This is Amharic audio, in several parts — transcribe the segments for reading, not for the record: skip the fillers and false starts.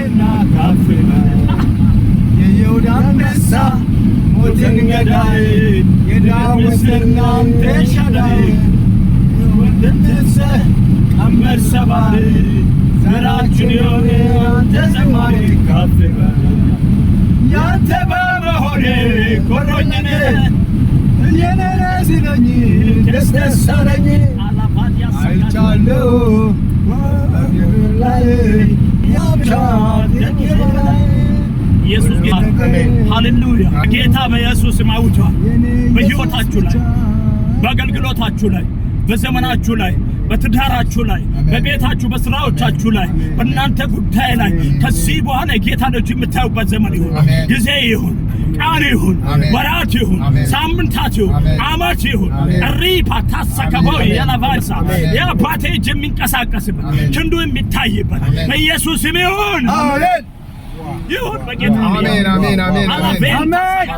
ተነሳና ካፍና የይሁዳ አንበሳ ሞትን ገዳይ የዳዊት እናንተ ሻዳይ ወንድምሰ ቀንበር ሰባሪ ዘራችን የሆነ አንተ ዘማሪ ካፍና ያንተ በመሆኔ ኮሮኝነ የነረሲነኝ ደስተሰረኝ አይቻለሁ ላይ ያብቻት ኢየሱስ ጌታ ሃሌሉያ ጌታ በኢየሱስ ማውጣት በህይወታችሁ ላይ በአገልግሎታችሁ ላይ በዘመናችሁ ላይ በትዳራችሁ ላይ በቤታችሁ በስራዎቻችሁ ላይ በእናንተ ጉዳይ ላይ ከዚህ በኋላ ጌታ ልጅ የምታዩበት ዘመን ይሁን ጊዜ ይሁን ቃል ይሁን ወራት ይሁን ሳምንታት ይሁን አመት ይሁን ሪፓ ታሰከበው የላቫሳ የአባቴ እጅ የሚንቀሳቀስበት ክንዱ የሚታይበት በኢየሱስ ስም ይሁን አሜን ይሁን በጌታ አሜን አሜን አሜን አሜን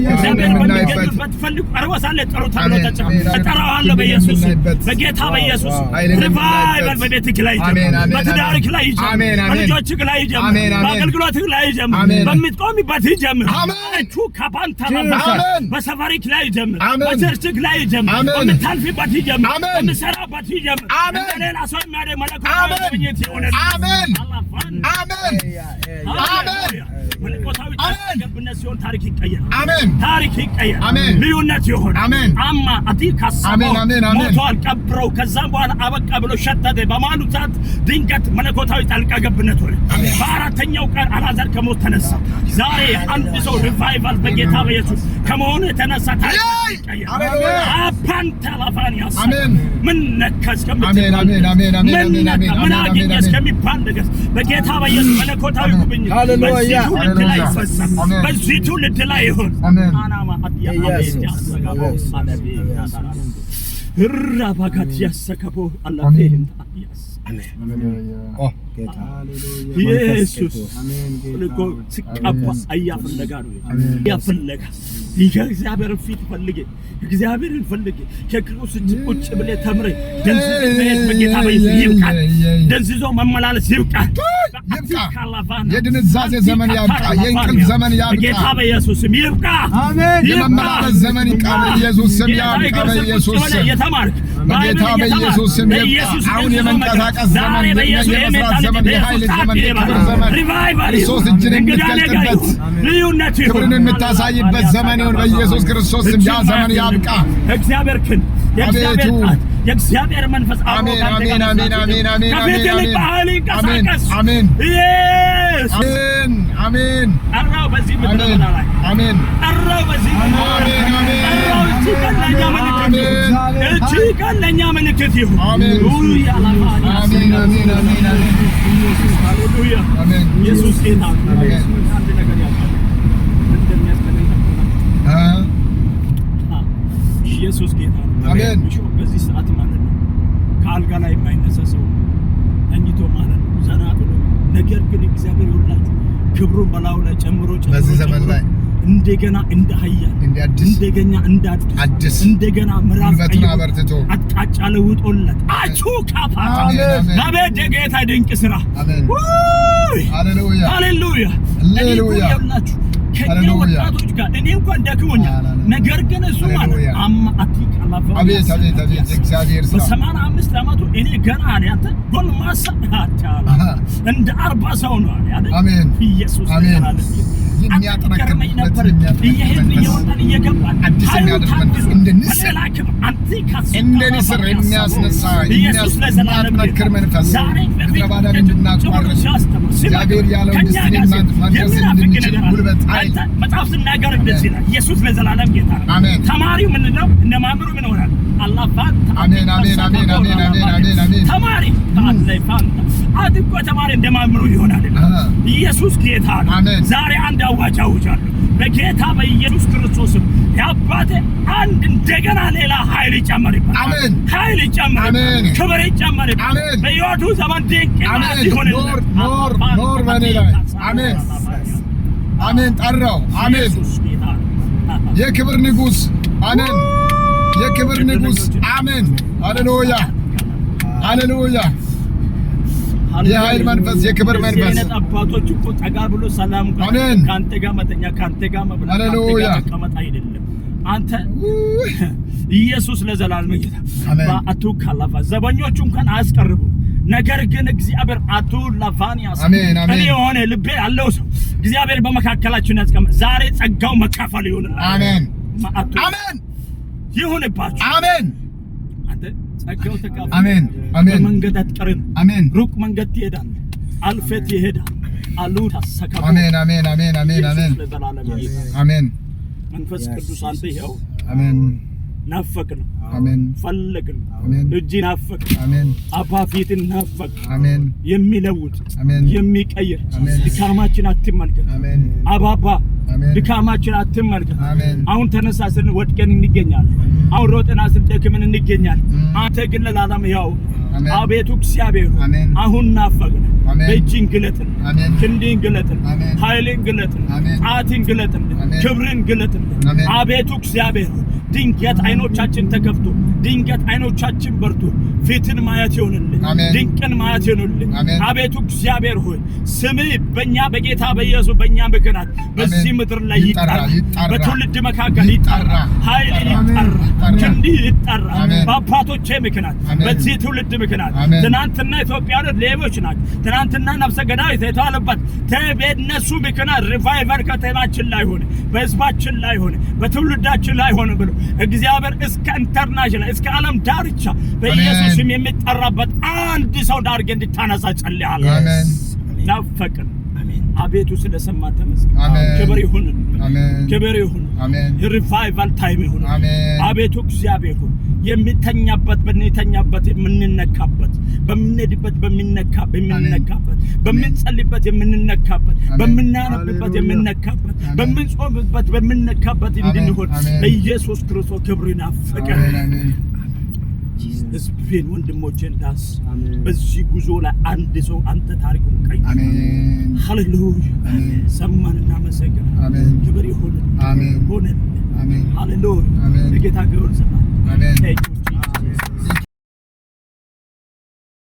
እግዚአብሔር በሚገኝበት ፈልጉ አርወሳለ ጥሩት አለው ተጠራዋለሁ በኢየሱስ በጌታ በኢየሱስ ሪቫይቫል በቤትህ ላይ ይጀምር በትዳርህ ላይ ይጀምር በልጆችህ ላይ ይጀምር በአገልግሎትህ ላይ ይጀምር በምትቆምበት ይጀምር አሜን ካፓንታ በሰፈርህ ላይ ይጀምር በቸርችህ ላይ ይጀምር በምታልፍበት ይጀምር በምትሰራበት ይጀምር ሌላ ሰው የሚያደርግ መለኮታዊ ጉብኝት ይሁን አሜን አሜን መለኮታዊ ገብነት ሲሆን ታሪክ ይቀየራል አሜን ታሪክ ይቀየራል አሜን ልዩነት ይሆን አሜን አማ አዲካስ ሞቷል ቀብረው ከዛም በኋላ አበቃ ብሎ ሸተተ በማኑታት ድንገት መለኮታዊ ጣልቃ ገብነት ሆነ በአራተኛው ቀን አላዛር ከሞት ተነሳ ዛሬ አንድ ሰው ሪቫይቫል በጌታ በኢየሱስ ከመሆኑ የተነሳ ታሪክ ይቀየራል አፓንታ ላፋኒያስ አሜን ምን ነከስ አሜን አሜን አሜን አሜን አሜን ምን አገኘስ ከሚባል ነገር በጌታ በኢየሱስ መለኮታዊ ጉብኝት ሃሌሉያ በዚህ ትውልድ ላይ ይሁን አናማ ራባካት ያሰከቦ አላፈን ኢየሱስ ለቆ ሲቀባ አያፈለጋ ነው ያፈለጋ የእግዚአብሔር ፊት ፈልጌ እግዚአብሔርን ፈልጌ ከክርስቶስ እጅ ቁጭ ብለህ ተምረህ ደንዝዞ በጌታ በኢየሱስ ይብቃል ደንዝዞ መመላለስ ይብቃል የድንዛዜ ዘመን ያብቃ የእንቅልፍ ዘመን ያብቃ በጌታ በኢየሱስ ስም ይብቃ አሜን የመመላለስ ዘመን ይብቃ በኢየሱስ ስም ያብቃ በኢየሱስ ስም የተማርክ በጌታ በኢየሱስ ስም ይብቃ አሁን የመንቀሳቀስ ዘመን የመስራት ዘመን የኃይል ዘመን የክብር ዘመን ክርስቶስ እጅን የምትገልጥበት ልዩነት ክብርን የምታሳይበት ዘመን ይሁን በኢየሱስ ክርስቶስ ስም ያ ዘመን ያብቃ እግዚአብሔር ክን የእግዚአብሔር ጣት የእግዚአብሔር መንፈስ አሜን አሜን አሜን አሜን አሜን አሜን አሜን ኢየሱስ አሜን አሜን አራው በዚህ ምድር ላይ አሜን አራው በዚህ አሜን አሜን አራው እቺ ቀለኛ ምልክት ይሁን ሃሌሉያ አሜን አሜን አሜን አሜን ሃሌሉያ አሜን ኢየሱስ ጌታ አሜን አንድ ነገር ያውቃል እንደሚያስፈልግ ኢየሱስ ጌታ አሜን በዚህ ሰዓት ማለት ነው ከአልጋ ላይ የማይነሳ ሰው ተኝቶ ማለት ነው ዘና ብሎ ነገር ግን እግዚአብሔር ይሁንላችሁ ክብሩን በላዩ ላይ ጨምሮ በዚህ ዘመን ላይ እንደገና እንደ ኃያል እንደገና እንዳድስ እንደገና ምዕራፍ አበርትቶ አቅጣጫ ለውጦለት አቹ ካፋታ አቤት የጌታ ድንቅ ስራ ሃሌሉያ ሃሌሉያ ሃሌሉያ ከኛ ወጣቶች ጋር እኔ እንኳን ደክሞኛል ነገር ግን እሱ ማለት አማአቲክ አላፋ አቤት አቤት አቤት እግዚአብሔር ስራ በ85 ዓመቱ እኔ ገና አለ አንተ ጎልማሳ አታላ እንደ 40 ሰው ነው አለ አሜን ኢየሱስ አሜን የሚያጠነክር ይሄን ይወጣል እየገባል አዲስ የሚያደርግ እንደ ንስር የሚያስነሳ የሚያጠነክር መንፈስ ለባዳን እንድናቋርጥ እግዚአብሔር ያለው እንድስኔን ማድረስ እንድንችል ጉልበት ኃይል መጽሐፍ ሲናገር እንደዚህ ነው ኢየሱስ ለዘላለም ጌታ ነው ተማሪው ምን ነው እንደ ማምሩ ምን ሆናል አላህ ፋንታ አሜን አሜን አሜን አሜን አሜን አሜን አሜን ተማሪ ታላይ ፋንታ አድቆ ተማሪ እንደ ማምሩ ይሆናል ኢየሱስ ጌታ ነው ዛሬ አንድ አዋጅ አውጃለሁ በጌታ በኢየሱስ ክርስቶስም ያባቴ አንድ እንደገና ሌላ ኃይል ይጨመርበት አሜን ኃይል ይጨመርበት ክብር ይጨመርበት በሕይወቱ ዘመን ድንቅ ይሆን ኖር በኔ ላይ አሜን አሜን ጠራው አሜን የክብር ንጉስ አሜን የክብር ንጉስ አሜን ሃሌሉያ ሃሌሉያ የኃይል መንፈስ የክብር መንፈስ አባቶች እኮ ጠጋ ብሎ ሰላም ካንተ ጋር መተኛ ካንተ ጋር መብላት ሃሌሉያ መቀመጥ አይደለም አንተ ኢየሱስ ለዘላለም ጌታ በአቱ ካላፋ ዘበኞቹ እንኳን አያስቀርቡ ነገር ግን እግዚአብሔር አቱ ላፋኒያስ አሜን አሜን እኔ ሆነ ልቤ ያለው ሰው እግዚአብሔር በመካከላችን ያስቀመ ዛሬ ጸጋው መካፈል ይሁን አሜን አሜን ይሁንባችሁ አሜን አንተ ጸጋው ተካፈል አሜን አሜን መንገድ አትቀርም አሜን ሩቅ መንገድ ትሄዳለህ አልፈት ይሄዳል አሉ ተሰከቡ አሜን አሜን አሜን አሜን አሜን አሜን መንፈስ ቅዱስ አንተ ይኸው አሜን ናፈቅን አሜን ፈለግን አሜን እጅ ናፈቅን አሜን አባ ፊትን ናፈቅን አሜን የሚለውጥ አሜን የሚቀይር አሜን ድካማችን አትመልከት አሜን አባባ አሜን ድካማችን አትመልከት አሜን አሁን ተነሳስን ወድቀን እንገኛለን አሁን ሮጠና ስንደክምን እንገኛለን አንተ ግን ለዓለም ያው አቤቱ እግዚአብሔር አሁን ናፈቅን በእጅን ግለጥን ክንድን ግለጥን ኃይልን ግለጥን ጣትን ግለጥን ክብርን ግለጥን አቤቱ እግዚአብሔር ድንገት አይኖቻችን ተከፍቶ ድንገት አይኖቻችን በርቶ ፊትን ማየት ይሆንልን ድንቅን ማየት ይሆንልን አቤቱ እግዚአብሔር ሆይ ስምህ በእኛ በጌታ በኢየሱስ በእኛ ምክንያት በዚህ ምድር ላይ ይጠራ በትውልድ መካከል ይጠራ ኃይል ይጠራ ክንድ ይጠራ በአባቶቼ ምክንያት በዚህ ትውልድ ምክንያት ትናንትና ኢትዮጵያውያን ሌቦች ናቸው ትናንትና ነፍሰ ገዳይ የተዋለበት በእነሱ ምክንያት ሪቫይቨል ከተማችን ላይ ሆነ በህዝባችን ላይ ሆነ በትውልዳችን ላይ ሆነ ብሎ እግዚአብሔር እስከ ኢንተርናሽናል እስከ ዓለም ዳርቻ በኢየሱስም የሚጠራበት አንድ ሰው ዳርገ እንድታነሳ ጸልያለሁ አሜን ናፈቅን አቤቱ ስለሰማ ተመስገን ክብር ይሁን ክብር ይሁን ሪቫይቫል ታይም ይሁን አቤቱ እግዚአብሔር የሚተኛበት በእንተኛበት የምንነካበት በምንሄድበት በምንነካበት በምንጸልይበት የምንነካበት በምናነብበት የምንነካበት በምንጾምበት በምንነካበት እንድንሆን ኢየሱስ ክርስቶስ ክብር ናፈቀን ህዝቤን ወንድሞቼን ዳስ በዚህ ጉዞ ላይ አንድ ሰው አንተ ታሪኩን ቀይ አሜን ሃሌሉያ ሰማንና መሰገን አሜን ክብር ይሁን አሜን ሆነ አሜን ሃሌሉያ ጌታ ገሩን ሰማ አሜን